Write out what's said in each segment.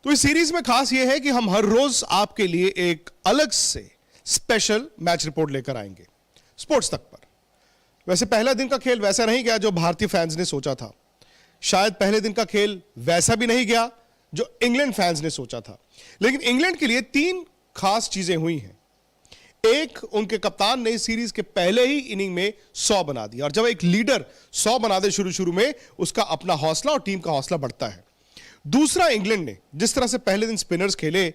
तो इस सीरीज में खास यह है कि हम हर रोज आपके लिए एक अलग से स्पेशल मैच रिपोर्ट लेकर आएंगे स्पोर्ट्स तक पर। वैसे पहला दिन का खेल वैसा नहीं गया जो भारतीय फैंस ने सोचा था, शायद पहले दिन का खेल वैसा भी नहीं गया जो इंग्लैंड फैंस ने सोचा था, लेकिन इंग्लैंड के लिए तीन खास चीजें हुई हैं। एक, उनके कप्तान ने सीरीज के पहले ही इनिंग में 100 बना दिया, और जब एक लीडर 100 बना दे शुरू में, उसका अपना हौसला और टीम का हौसला बढ़ता है। दूसरा, इंग्लैंड ने जिस तरह से पहले दिन स्पिनर्स खेले,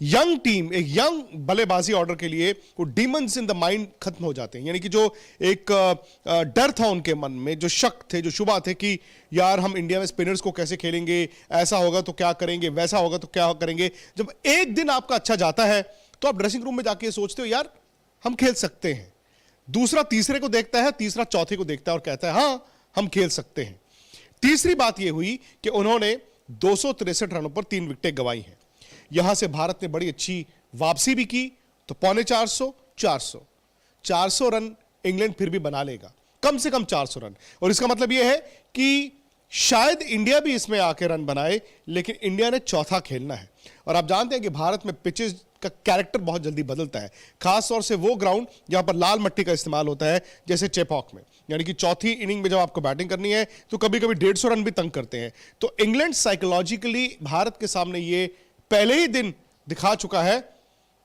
यंग टीम, एक यंग बल्लेबाजी ऑर्डर के लिए वो डीमंस इन द माइंड खत्म हो जाते हैं, यानी कि जो एक डर था उनके मन में, जो शक थे, जो शुबा थे कि यार हम इंडिया में स्पिनर्स को कैसे खेलेंगे, ऐसा होगा तो क्या करेंगे, वैसा होगा तो क्या करेंगे। जब एक दिन आपका अच्छा जाता है तो आप ड्रेसिंग रूम में जाके सोचते हो यार हम खेल सकते हैं। दूसरा तीसरे को देखता है, तीसरा चौथे को देखता है और कहता है हाँ हम खेल सकते हैं। तीसरी बात यह हुई कि उन्होंने 263 रनों पर 3 विकेटें गंवाई हैं। यहां से भारत ने बड़ी अच्छी वापसी भी की, तो 450 400 रन इंग्लैंड फिर भी बना लेगा, कम से कम 400 रन। और इसका मतलब यह है कि शायद इंडिया भी इसमें आके रन बनाए, लेकिन इंडिया ने चौथा खेलना है। और आप जानते हैं कि भारत में पिचेस का कैरेक्टर बहुत जल्दी बदलता है, खासतौर से वो ग्राउंड जहां पर लाल मट्टी का इस्तेमाल होता है, जैसे चेपॉक में, यानी कि चौथी इनिंग में जब आपको बैटिंग करनी है तो कभी कभी 150 रन भी तंग करते हैं। तो इंग्लैंड साइकोलॉजिकली भारत के सामने ये पहले ही दिन दिखा चुका है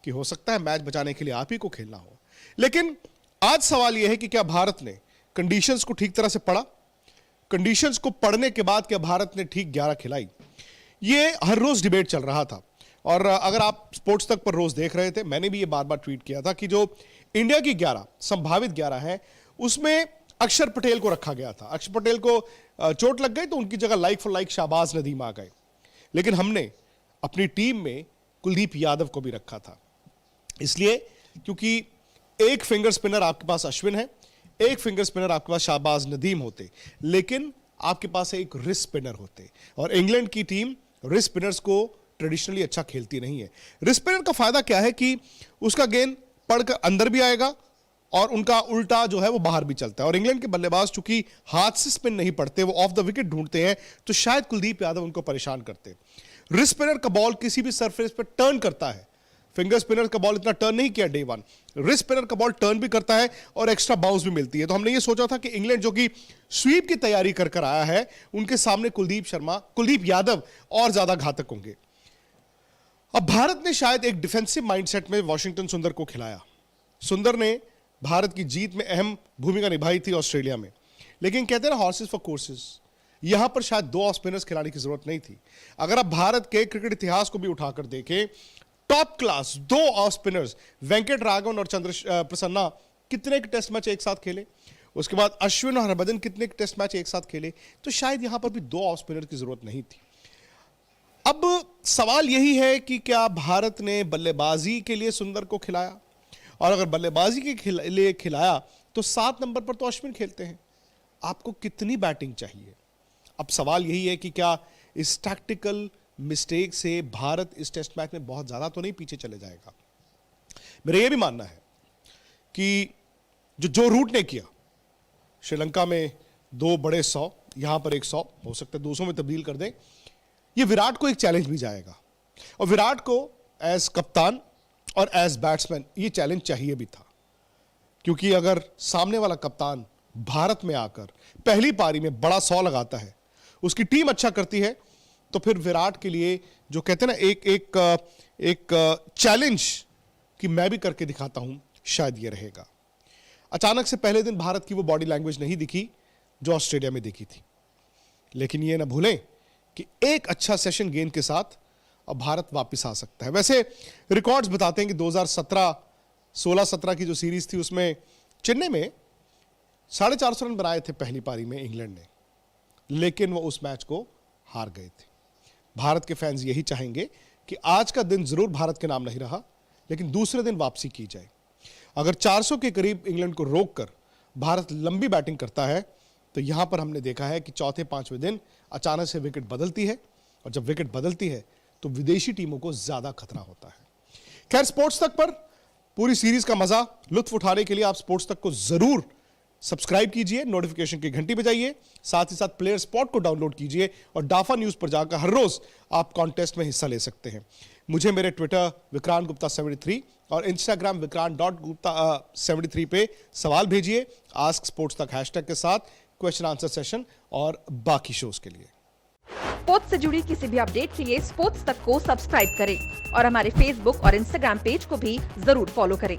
कि हो सकता है मैच बचाने के लिए आप ही को खेलना हो। लेकिन आज सवाल यह है कि क्या भारत ने कंडीशंस को ठीक तरह से पढ़ा? कंडीशंस को पढ़ने के बाद क्या भारत ने ठीक 11 खिलाई? ये हर रोज डिबेट चल रहा था, और अगर आप स्पोर्ट्स तक पर रोज देख रहे थे, मैंने भी ये बार बार ट्वीट किया था कि जो इंडिया की 11 संभावित 11 है, उसमें अक्षर पटेल को रखा गया था। अक्षर पटेल को चोट लग गई तो उनकी जगह like for like Shahbaz Nadeem आ गए, लेकिन हमने अपनी टीम में कुलदीप यादव को भी रखा था। इसलिए क्योंकि एक फिंगर स्पिनर आपके पास अश्विन है, एक फिंगर स्पिनर आपके पास शाहबाज नदीम होते, लेकिन आपके पास एक रिस्ट स्पिनर होते। और इंग्लैंड की टीम रिस्ट स्पिनर्स को ट्रेडिशनली अच्छा खेलती नहीं है। रिस्ट स्पिनर का फायदा क्या है कि उसका गेंद पड़कर अंदर भी आएगा और उनका उल्टा जो है वो बाहर भी चलता है। और इंग्लैंड के बल्लेबाज चूंकि हाथ से स्पिन नहीं पड़ते, वो ऑफ द विकेट ढूंढते हैं, तो शायद कुलदीप यादव उनको परेशान करते। रिस्ट स्पिनर का बॉल किसी भी सरफेस पर टर्न करता है, फिंगर स्पिनर का बॉल इतना टर्न नहीं किया डे वन। रिस्ट स्पिनर का बॉल टर्न भी करता है और एक्स्ट्रा बाउंस भी मिलती है। तो हमने ये सोचा था कि इंग्लैंड जो कि स्वीप की तैयारी कर आया है, उनके सामने कुलदीप यादव और ज्यादा घातक होंगे। अब भारत ने शायद एक डिफेंसिव माइंडसेट में वॉशिंगटन सुंदर को खिलाया। सुंदर ने भारत की जीत में अहम भूमिका निभाई थी ऑस्ट्रेलिया में, लेकिन कहते हैं ना हॉर्सेस फॉर कोर्सेस, यहां पर शायद 2 ऑफ स्पिनर्स खिलाने की जरूरत नहीं थी। अगर आप भारत के क्रिकेट इतिहास को भी उठाकर देखें, top class 2 of spinners Venkataraghavan और चंद्र प्रसन्ना कितने टेस्ट मैच एक साथ खेले, उसके बाद अश्विन और हरभजन कितने टेस्ट मैच एक साथ खेले, तो शायद यहां पर भी 2 ऑफ स्पिनर की जरूरत नहीं थी। अब सवाल यही है कि क्या भारत ने बल्लेबाजी के लिए सुंदर को खिलाया, और अगर बल्लेबाजी के लिए खिलाया तो 7 नंबर पर तो अश्विन खेलते हैं, आपको कितनी बैटिंग चाहिए? अब सवाल यही है कि क्या इस टैक्टिकल मिस्टेक से भारत इस टेस्ट मैच में बहुत ज्यादा तो नहीं पीछे चले जाएगा? मेरा यह भी मानना है कि जो रूट ने किया, श्रीलंका में 2 बड़े 100, यहां पर एक 100, हो सकता है 200 में तब्दील कर दें, ये विराट को एक चैलेंज भी जाएगा। और विराट को एज कप्तान और एज बैट्समैन ये चैलेंज चाहिए भी था, क्योंकि अगर सामने वाला कप्तान भारत में आकर पहली पारी में बड़ा 100 लगाता है, उसकी टीम अच्छा करती है, तो फिर विराट के लिए जो कहते हैं ना एक चैलेंज कि मैं भी करके दिखाता हूं, शायद ये रहेगा। अचानक से पहले दिन भारत की वो बॉडी लैंग्वेज नहीं दिखी जो ऑस्ट्रेलिया में दिखी थी, लेकिन ये ना भूलें कि एक अच्छा सेशन गेंद के साथ अब भारत वापस आ सकता है। वैसे रिकॉर्ड्स बताते हैं कि 2016-17 की जो सीरीज थी, उसमें चेन्नई में 450 रन बनाए थे पहली पारी में इंग्लैंड ने, लेकिन वो उस मैच को हार गए थे। भारत के फैंस यही चाहेंगे कि आज का दिन जरूर भारत के नाम नहीं रहा, लेकिन दूसरे दिन वापसी की जाए। अगर 400 के करीब इंग्लैंड को रोककर भारत लंबी बैटिंग करता है, तो यहां पर हमने देखा है कि चौथे 5वें दिन अचानक से विकेट बदलती है, और जब विकेट बदलती है तो विदेशी टीमों को ज्यादा खतरा होता है। खैर, स्पोर्ट्स तक पर पूरी सीरीज का मजा लुत्फ उठाने के लिए आप स्पोर्ट्स तक को जरूर सब्सक्राइब कीजिए, नोटिफिकेशन की घंटी बजाइए, साथ ही साथ प्लेयर स्पॉट को डाउनलोड कीजिए और डाफा न्यूज पर जाकर हर रोज आप कॉन्टेस्ट में हिस्सा ले सकते हैं। मुझे मेरे ट्विटर विक्रांत गुप्ता 73 और इंस्टाग्राम विक्रांत.गुप्ता73 पे सवाल भेजिए आस्क स्पोर्ट्स तक हैशटैग के साथ, क्वेश्चन आंसर सेशन और बाकी शोज के लिए। स्पोर्ट्स से जुड़ी किसी भी अपडेट के लिए स्पोर्ट्स तक को सब्सक्राइब करें और हमारे फेसबुक और इंस्टाग्राम पेज को भी जरूर फॉलो करें।